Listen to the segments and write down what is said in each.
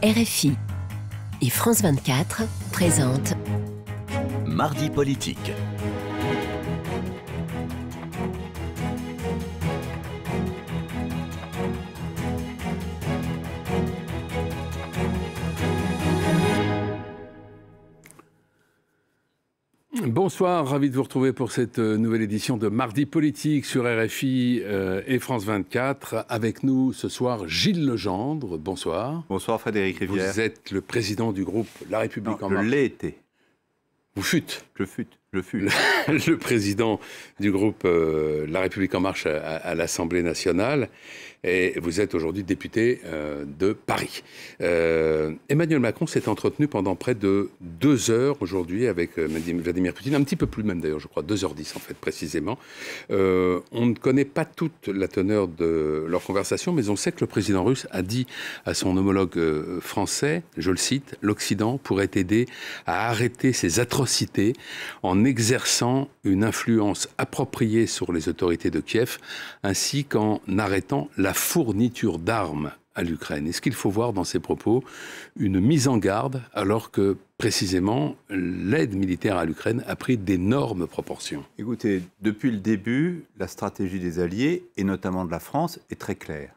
RFI et France 24 présentent Mardi politique. Bonsoir, ravi de vous retrouver pour cette nouvelle édition de Mardi politique sur RFI et France 24. Avec nous ce soir, Gilles Legendre. Bonsoir. Bonsoir Frédéric Rivière. Vous êtes le président du groupe La République en marche. Je l'ai été. Vous fûtes. Je fus. Le président du groupe La République en marche à l'Assemblée nationale. Et vous êtes aujourd'hui député de Paris. Emmanuel Macron s'est entretenu pendant près de 2 heures aujourd'hui avec Vladimir Poutine, un petit peu plus même d'ailleurs, je crois, 2h10 en fait précisément. On ne connaît pas toute la teneur de leur conversation, mais on sait que le président russe a dit à son homologue français, je le cite, « L'Occident pourrait aider à arrêter ces atrocités en exerçant une influence appropriée sur les autorités de Kiev, ainsi qu'en arrêtant la fourniture d'armes à l'Ukraine ». Est-ce qu'il faut voir dans ces propos une mise en garde alors que, précisément, l'aide militaire à l'Ukraine a pris d'énormes proportions? Écoutez, depuis le début, la stratégie des Alliés, et notamment de la France, est très claire.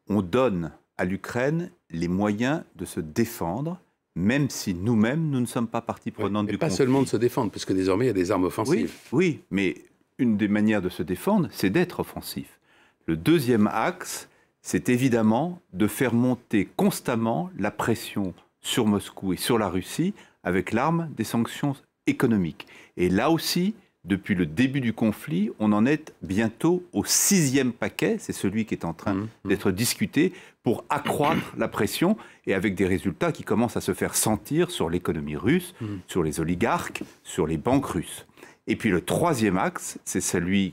On donne à l'Ukraine les moyens de se défendre, même si nous-mêmes, nous ne sommes pas partie prenante du conflit. Pas seulement de se défendre, puisque désormais, il y a des armes offensives. Oui, mais une des manières de se défendre, c'est d'être offensif. Le deuxième axe, c'est évidemment de faire monter constamment la pression sur Moscou et sur la Russie avec l'arme des sanctions économiques. Et là aussi, depuis le début du conflit, on en est bientôt au 6e paquet, c'est celui qui est en train d'être discuté, pour accroître la pression, et avec des résultats qui commencent à se faire sentir sur l'économie russe, sur les oligarques, sur les banques russes. Et puis le 3e axe, c'est celui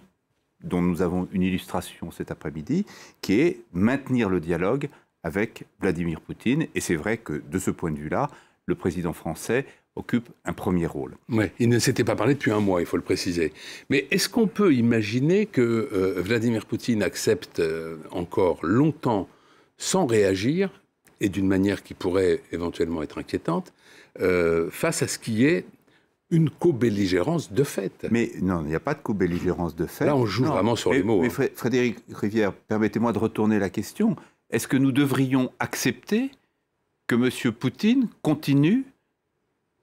dont nous avons une illustration cet après-midi, qui est maintenir le dialogue avec Vladimir Poutine. Et c'est vrai que de ce point de vue-là, le président français occupe un premier rôle. Oui, il ne s'était pas parlé depuis un mois, il faut le préciser. Mais est-ce qu'on peut imaginer que Vladimir Poutine accepte encore longtemps, sans réagir, et d'une manière qui pourrait éventuellement être inquiétante, face à ce qui est une co-belligérance de fait? Mais non, il n'y a pas de co-belligérance de fait. Là, on joue vraiment sur les mots. Mais Frédéric Rivière, permettez-moi de retourner la question. Est-ce que nous devrions accepter que M. Poutine continue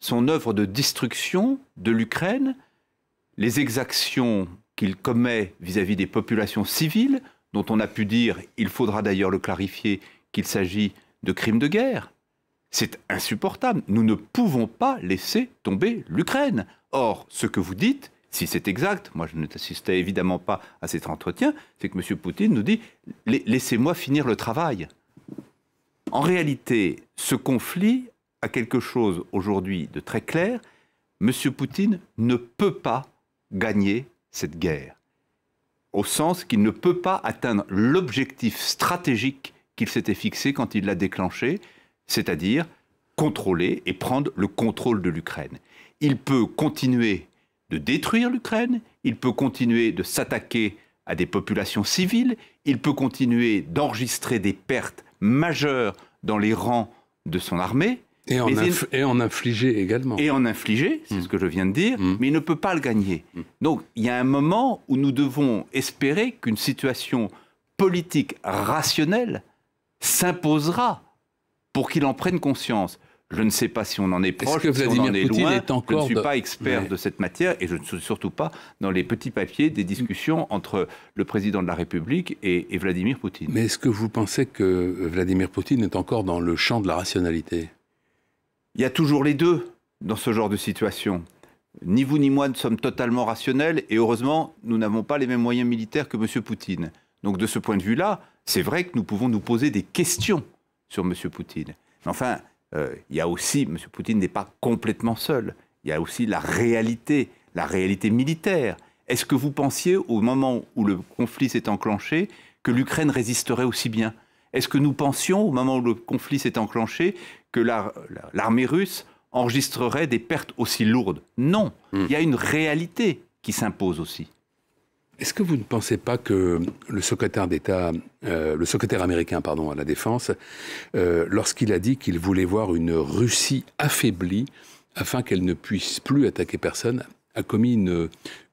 son œuvre de destruction de l'Ukraine, les exactions qu'il commet vis-à-vis des populations civiles, dont on a pu dire, il faudra d'ailleurs le clarifier, qu'il s'agit de crimes de guerre? C'est insupportable. Nous ne pouvons pas laisser tomber l'Ukraine. Or, ce que vous dites, si c'est exact, moi je n'assistais évidemment pas à cet entretien, c'est que M. Poutine nous dit « laissez-moi finir le travail ». En réalité, ce conflit a quelque chose aujourd'hui de très clair. M. Poutine ne peut pas gagner cette guerre, au sens qu'il ne peut pas atteindre l'objectif stratégique qu'il s'était fixé quand il l'a déclenché, c'est-à-dire contrôler et prendre le contrôle de l'Ukraine. Il peut continuer de détruire l'Ukraine, il peut continuer de s'attaquer à des populations civiles, il peut continuer d'enregistrer des pertes majeures dans les rangs de son armée. Et en infliger également. Et en infliger, c'est ce que je viens de dire, mais il ne peut pas le gagner. Donc il y a un moment où nous devons espérer qu'une situation politique rationnelle s'imposera pour qu'il en prenne conscience. Je ne sais pas si on en est proche, si on en est loin. Je ne suis pas expert de cette matière et je ne suis surtout pas dans les petits papiers des discussions entre le président de la République et Vladimir Poutine. Mais est-ce que vous pensez que Vladimir Poutine est encore dans le champ de la rationalité? Il y a toujours les deux dans ce genre de situation. Ni vous ni moi ne sommes totalement rationnels et heureusement, nous n'avons pas les mêmes moyens militaires que M. Poutine. Donc de ce point de vue-là, c'est vrai que nous pouvons nous poser des questions sur M. Poutine. Mais enfin, il y a aussi, M. Poutine n'est pas complètement seul. Il y a aussi la réalité militaire. Est-ce que vous pensiez, au moment où le conflit s'est enclenché, que l'Ukraine résisterait aussi bien? Est-ce que nous pensions, au moment où le conflit s'est enclenché, que l'armée russe enregistrerait des pertes aussi lourdes? Non. Il y a une réalité qui s'impose aussi. Est-ce que vous ne pensez pas que le secrétaire d'État, le secrétaire américain, pardon, à la Défense, lorsqu'il a dit qu'il voulait voir une Russie affaiblie afin qu'elle ne puisse plus attaquer personne, a commis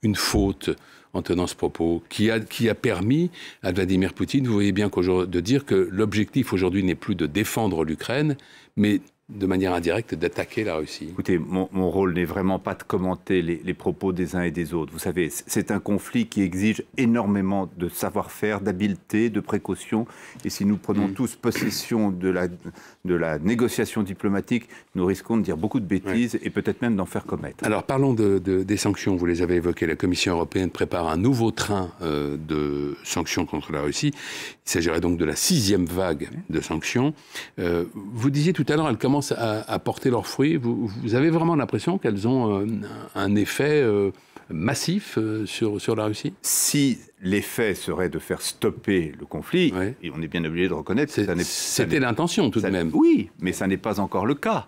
une faute en tenant ce propos, qui a permis à Vladimir Poutine, vous voyez bien de dire que l'objectif aujourd'hui n'est plus de défendre l'Ukraine, mais de manière indirecte d'attaquer la Russie. Écoutez, mon rôle n'est vraiment pas de commenter les propos des uns et des autres. Vous savez, c'est un conflit qui exige énormément de savoir-faire, d'habileté, de précaution. Et si nous prenons tous possession de la négociation diplomatique, nous risquons de dire beaucoup de bêtises et peut-être même d'en faire commettre. Alors parlons des sanctions, vous les avez évoquées. La Commission européenne prépare un nouveau train de sanctions contre la Russie. Il s'agirait donc de la 6e vague de sanctions. Vous disiez tout à l'heure, elles commencent à porter leurs fruits. Vous avez vraiment l'impression qu'elles ont un effet massif sur la Russie? Si l'effet serait de faire stopper le conflit, et on est bien obligé de reconnaître que c'était l'intention tout de même. Oui, mais ça n'est pas encore le cas.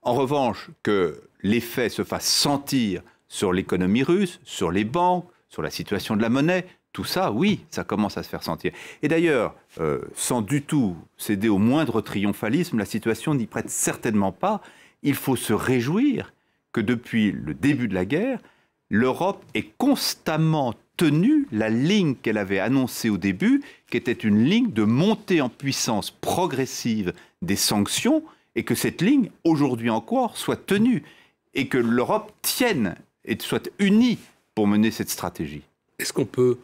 En revanche, que l'effet se fasse sentir sur l'économie russe, sur les banques, sur la situation de la monnaie, tout ça, oui, ça commence à se faire sentir. Et d'ailleurs, sans du tout céder au moindre triomphalisme, la situation n'y prête certainement pas. Il faut se réjouir que depuis le début de la guerre, l'Europe ait constamment tenu la ligne qu'elle avait annoncée au début, qui était une ligne de montée en puissance progressive des sanctions, et que cette ligne, aujourd'hui encore, soit tenue, et que l'Europe tienne et soit unie pour mener cette stratégie. Est-ce qu'on peut,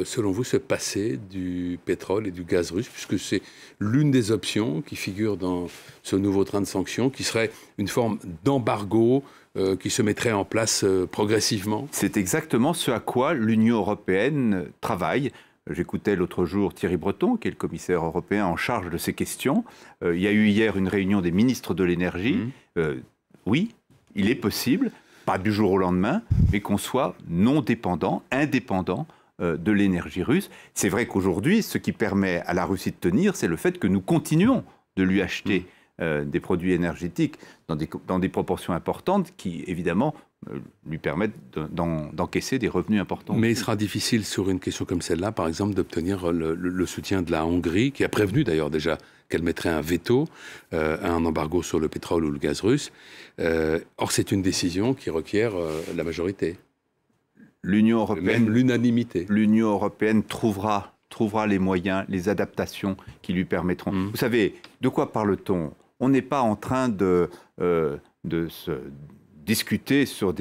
selon vous, se passer du pétrole et du gaz russe, puisque c'est l'une des options qui figure dans ce nouveau train de sanctions, qui serait une forme d'embargo qui se mettrait en place progressivement? C'est exactement ce à quoi l'Union européenne travaille. J'écoutais l'autre jour Thierry Breton, qui est le commissaire européen en charge de ces questions. Il y a eu hier une réunion des ministres de l'énergie. Oui, il est possible, pas du jour au lendemain, mais qu'on soit non dépendant, indépendant de l'énergie russe. C'est vrai qu'aujourd'hui, ce qui permet à la Russie de tenir, c'est le fait que nous continuons de lui acheter des produits énergétiques dans des proportions importantes qui, évidemment, lui permettent d'encaisser des revenus importants. Mais il sera difficile, sur une question comme celle-là, par exemple, d'obtenir le soutien de la Hongrie, qui a prévenu d'ailleurs déjà qu'elle mettrait un veto à un embargo sur le pétrole ou le gaz russe. Or, c'est une décision qui requiert la majorité. L'Union européenne, même l'unanimité. L'Union européenne trouvera les moyens, les adaptations qui lui permettront. Vous savez, de quoi parle-t-on? On n'est pas en train de se discuter sur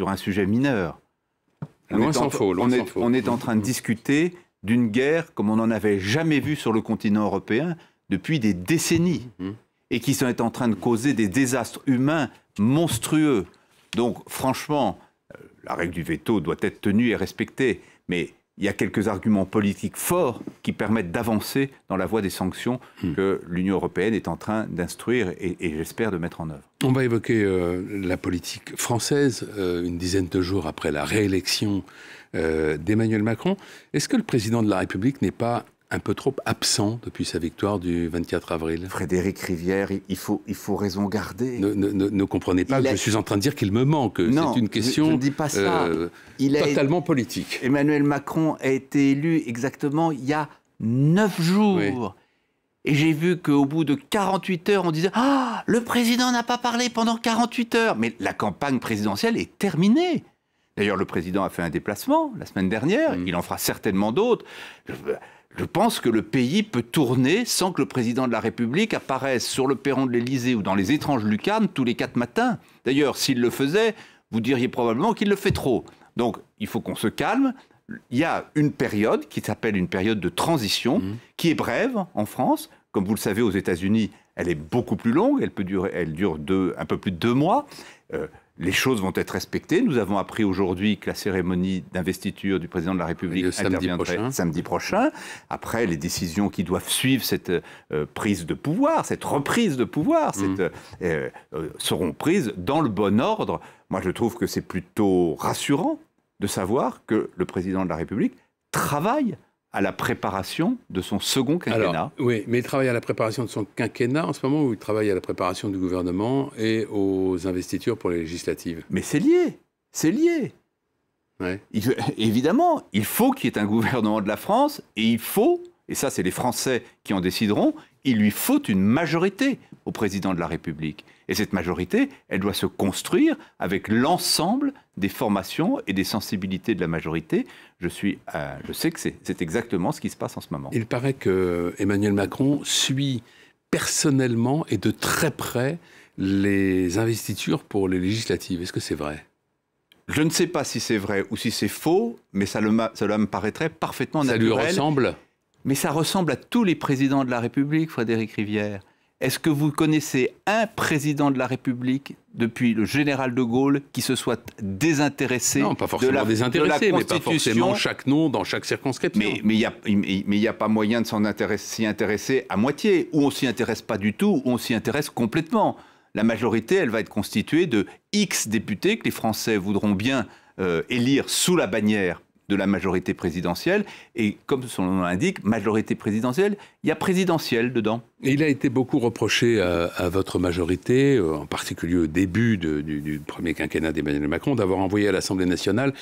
un sujet mineur. Loin s'en faut. On est en train de discuter d'une guerre comme on n'en avait jamais vu sur le continent européen depuis des décennies, et qui sont en train de causer des désastres humains monstrueux. Donc, franchement, la règle du veto doit être tenue et respectée, mais il y a quelques arguments politiques forts qui permettent d'avancer dans la voie des sanctions que l'Union européenne est en train d'instruire et j'espère de mettre en œuvre. On va évoquer la politique française, une dizaine de jours après la réélection d'Emmanuel Macron. Est-ce que le président de la République n'est pas un peu trop absent depuis sa victoire du 24 avril? Frédéric Rivière, il faut raison garder. Ne comprenez pas que je suis en train de dire qu'il me manque. C'est une question je ne dis pas ça. Totalement politique. Emmanuel Macron a été élu exactement il y a 9 jours. Oui. Et j'ai vu qu'au bout de 48 heures, on disait « Ah, le président n'a pas parlé pendant 48 heures !» Mais la campagne présidentielle est terminée. D'ailleurs, le président a fait un déplacement la semaine dernière. Il en fera certainement d'autres. Je pense que le pays peut tourner sans que le président de la République apparaisse sur le perron de l'Élysée ou dans les étranges lucarnes tous les 4 matins. D'ailleurs, s'il le faisait, vous diriez probablement qu'il le fait trop. Donc, il faut qu'on se calme. Il y a une période qui s'appelle une période de transition, qui est brève en France. Comme vous le savez, aux États-Unis, elle est beaucoup plus longue. Elle dure un peu plus de 2 mois. Les choses vont être respectées. Nous avons appris aujourd'hui que la cérémonie d'investiture du président de la République interviendrait samedi prochain. Après, les décisions qui doivent suivre cette prise de pouvoir, cette reprise de pouvoir, seront prises dans le bon ordre. Moi, je trouve que c'est plutôt rassurant de savoir que le président de la République travaille à la préparation de son second quinquennat. Alors, oui, mais il travaille à la préparation de son quinquennat en ce moment, où il travaille à la préparation du gouvernement et aux investitures pour les législatives. Mais c'est lié, c'est lié. Ouais. Évidemment, il faut qu'il y ait un gouvernement de la France et il faut, et ça c'est les Français qui en décideront, il lui faut une majorité au président de la République. Et cette majorité, elle doit se construire avec l'ensemble des formations et des sensibilités de la majorité. Je sais que c'est exactement ce qui se passe en ce moment. Il paraît que Emmanuel Macron suit personnellement et de très près les investitures pour les législatives. Est-ce que c'est vrai ? Je ne sais pas si c'est vrai ou si c'est faux, mais cela me paraîtrait parfaitement naturel. Ça lui ressemble ? Mais ça ressemble à tous les présidents de la République, Frédéric Rivière. Est-ce que vous connaissez un président de la République, depuis le général de Gaulle, qui se soit désintéressé Non, pas forcément désintéressé, mais pas forcément chaque nom dans chaque circonscription. Mais il n'y a pas moyen de s'y intéresser à moitié. Ou on s'y intéresse pas du tout, ou on s'y intéresse complètement. La majorité, elle va être constituée de X députés que les Français voudront bien élire sous la bannière de la majorité présidentielle. Et comme son nom l'indique, majorité présidentielle, il y a présidentielle dedans. Et il a été beaucoup reproché à votre majorité, en particulier au début du premier quinquennat d'Emmanuel Macron, d'avoir envoyé à l'Assemblée nationale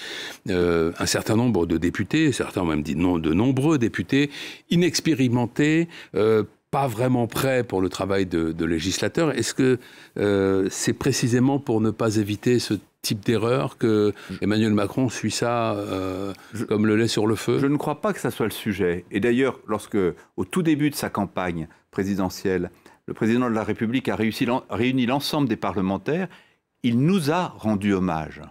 un certain nombre de députés, certains ont même dit non, de nombreux députés, inexpérimentés, pas vraiment prêts pour le travail de législateur. Est-ce que c'est précisément pour ne pas éviter ce type d'erreur que Emmanuel Macron suit ça comme le lait sur le feu ? Je ne crois pas que ça soit le sujet. Et d'ailleurs, au tout début de sa campagne présidentielle, le président de la République a réuni l'ensemble des parlementaires, il nous a rendu hommage.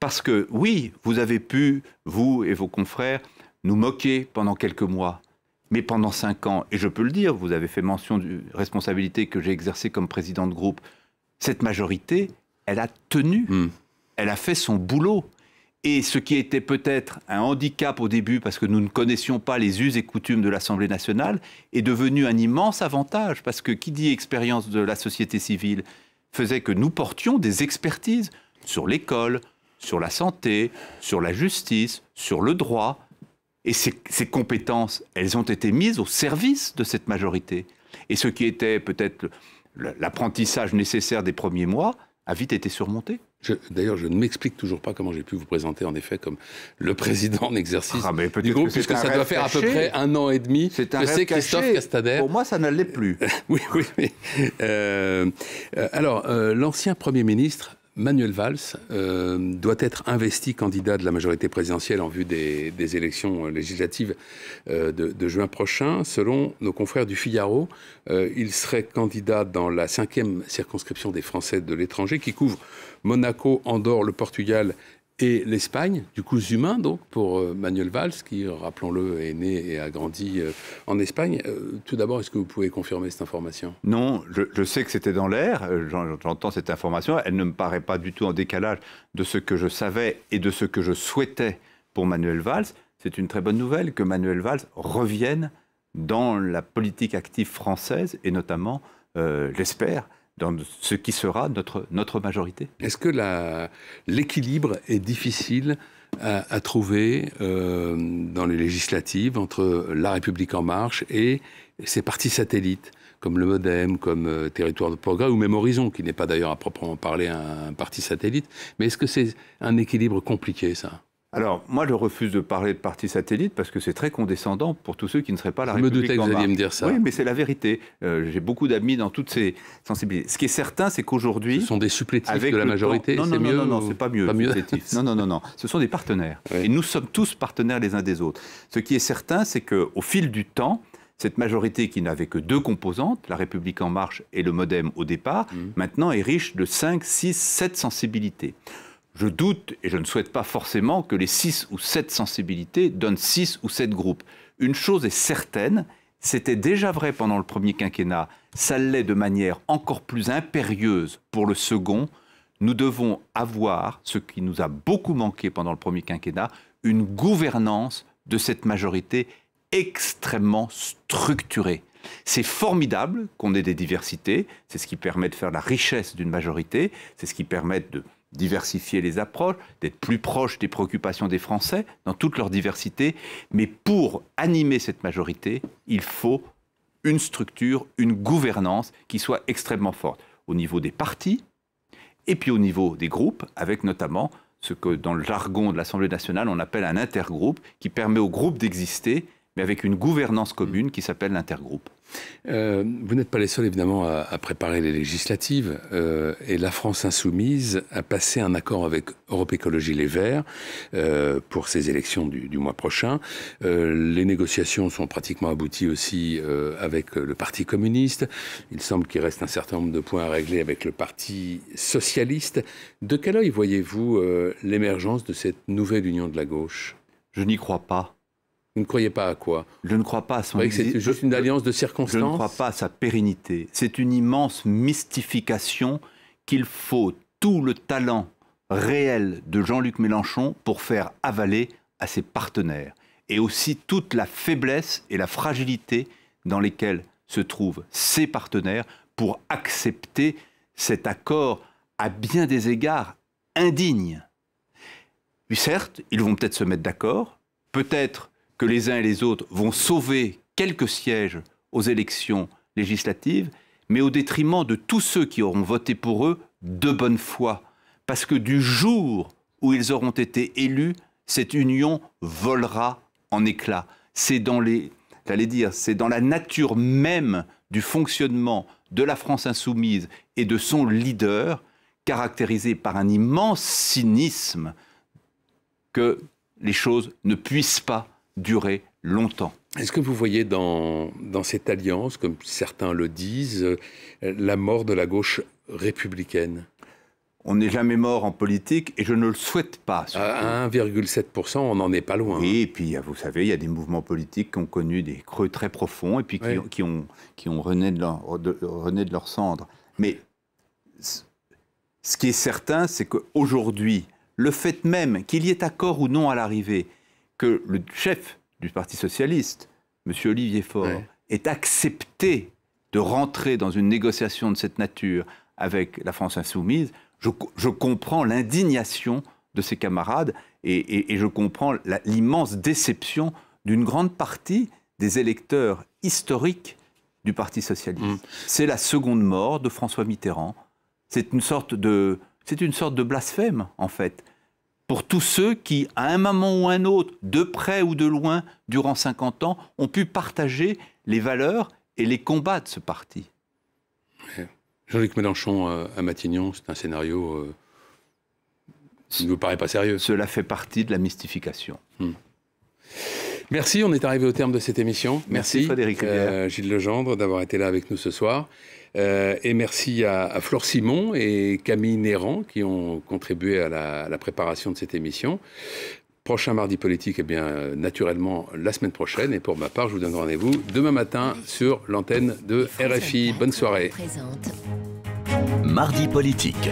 Parce que, oui, vous avez pu, vous et vos confrères, nous moquer pendant quelques mois. Mais pendant 5 ans, et je peux le dire, vous avez fait mention de responsabilité que j'ai exercée comme président de groupe, cette majorité, elle a tenu, elle a fait son boulot. Et ce qui était peut-être un handicap au début, parce que nous ne connaissions pas les us et coutumes de l'Assemblée nationale, est devenu un immense avantage, parce que qui dit expérience de la société civile faisait que nous portions des expertises sur l'école, sur la santé, sur la justice, sur le droit. Et ces compétences, elles ont été mises au service de cette majorité. Et ce qui était peut-être l'apprentissage nécessaire des premiers mois a vite été surmonté. D'ailleurs, je ne m'explique toujours pas comment j'ai pu vous présenter en effet comme le président en exercice du groupe, puisque ça doit faire à peu près 1 an et demi que c'est Christophe Castaner. Pour moi, ça ne l'est plus. Oui. Alors, l'ancien Premier ministre, Manuel Valls, doit être investi candidat de la majorité présidentielle en vue des élections législatives de juin prochain. Selon nos confrères du Figaro, il serait candidat dans la 5e circonscription des Français de l'étranger, qui couvre Monaco, Andorre, le Portugal et l'Espagne, du coup humain donc pour Manuel Valls, qui, rappelons-le, est né et a grandi en Espagne. Tout d'abord, est-ce que vous pouvez confirmer cette information ? Non, je sais que c'était dans l'air, j'entends cette information, elle ne me paraît pas du tout en décalage de ce que je savais et de ce que je souhaitais pour Manuel Valls. C'est une très bonne nouvelle que Manuel Valls revienne dans la politique active française et notamment, j'espère, dans ce qui sera notre majorité. Est-ce que l'équilibre est difficile à trouver dans les législatives entre La République En Marche et ses partis satellites, comme le MoDem, comme Territoire de Progrès, ou même Horizon, qui n'est pas d'ailleurs à proprement parler un parti satellite. Mais est-ce que c'est un équilibre compliqué, ça ? Alors, moi, je refuse de parler de parti satellite parce que c'est très condescendant pour tous ceux qui ne seraient pas La République En Marche. Je me doutais que vous alliez me dire ça. Oui, mais c'est la vérité. J'ai beaucoup d'amis dans toutes ces sensibilités. Ce qui est certain, c'est qu'aujourd'hui... Ce sont des supplétifs de la majorité, c'est mieux ? Non, c'est pas mieux. Pas mieux. Non. Ce sont des partenaires. Oui. Et nous sommes tous partenaires les uns des autres. Ce qui est certain, c'est qu'au fil du temps, cette majorité qui n'avait que 2 composantes, La République En Marche et le MoDem au départ, maintenant est riche de 5, 6, 7 sensibilités. Je doute, et je ne souhaite pas forcément, que les 6 ou 7 sensibilités donnent 6 ou 7 groupes. Une chose est certaine, c'était déjà vrai pendant le premier quinquennat, ça l'est de manière encore plus impérieuse pour le second. Nous devons avoir, ce qui nous a beaucoup manqué pendant le premier quinquennat, une gouvernance de cette majorité extrêmement structurée. C'est formidable qu'on ait des diversités, c'est ce qui permet de faire la richesse d'une majorité, c'est ce qui permet de diversifier les approches, d'être plus proche des préoccupations des Français dans toute leur diversité. Mais pour animer cette majorité, il faut une structure, une gouvernance qui soit extrêmement forte au niveau des partis et puis au niveau des groupes, avec notamment ce que dans le jargon de l'Assemblée nationale, on appelle un intergroupe, qui permet au groupe d'exister, mais avec une gouvernance commune qui s'appelle l'intergroupe. Vous n'êtes pas les seuls, évidemment, à préparer les législatives. Et la France Insoumise a passé un accord avec Europe Écologie Les Verts pour ces élections du mois prochain. Les négociations sont pratiquement abouties aussi avec le Parti communiste. Il semble qu'il reste un certain nombre de points à régler avec le Parti socialiste. De quel œil voyez-vous l'émergence de cette nouvelle union de la gauche? Je n'y crois pas. Vous ne croyez pas à quoi? Je ne crois pas à son... Vous croyez que c'est juste une alliance de circonstances? Je ne crois pas à sa pérennité. C'est une immense mystification qu'il faut tout le talent réel de Jean-Luc Mélenchon pour faire avaler à ses partenaires. Et aussi toute la faiblesse et la fragilité dans lesquelles se trouvent ses partenaires pour accepter cet accord à bien des égards indigne. Puis certes, ils vont peut-être se mettre d'accord, peut-être que les uns et les autres vont sauver quelques sièges aux élections législatives, mais au détriment de tous ceux qui auront voté pour eux de bonne foi. Parce que du jour où ils auront été élus, cette union volera en éclats. C'est dans la nature même du fonctionnement de la France insoumise et de son leader, caractérisé par un immense cynisme, que les choses ne puissent pas durer longtemps. Est-ce que vous voyez dans cette alliance, comme certains le disent, la mort de la gauche républicaine? On n'est jamais mort en politique et je ne le souhaite pas. À 1,7%, on n'en est pas loin. Oui, et puis vous savez, il y a des mouvements politiques qui ont connu des creux très profonds et puis qui ont rené de leur cendre. Mais ce qui est certain, c'est qu'aujourd'hui, le fait même qu'il y ait accord ou non à l'arrivée, que le chef du Parti socialiste, M. Olivier Faure, ait accepté de rentrer dans une négociation de cette nature avec la France insoumise, je comprends l'indignation de ses camarades et je comprends l'immense déception d'une grande partie des électeurs historiques du Parti socialiste. C'est la seconde mort de François Mitterrand. C'est une sorte de blasphème, en fait, pour tous ceux qui, à un moment ou un autre, de près ou de loin, durant 50 ans, ont pu partager les valeurs et les combats de ce parti. Jean-Luc Mélenchon à Matignon, c'est un scénario qui ne vous paraît pas sérieux. Cela fait partie de la mystification. Merci, on est arrivé au terme de cette émission. Merci Frédéric Rivière. Gilles Legendre d'avoir été là avec nous ce soir. Et merci à Flore Simon et Camille Néran qui ont contribué à la préparation de cette émission. Prochain Mardi Politique, eh bien, naturellement, la semaine prochaine. Et pour ma part, je vous donne rendez-vous demain matin sur l'antenne de RFI. Bonne soirée. Mardi Politique.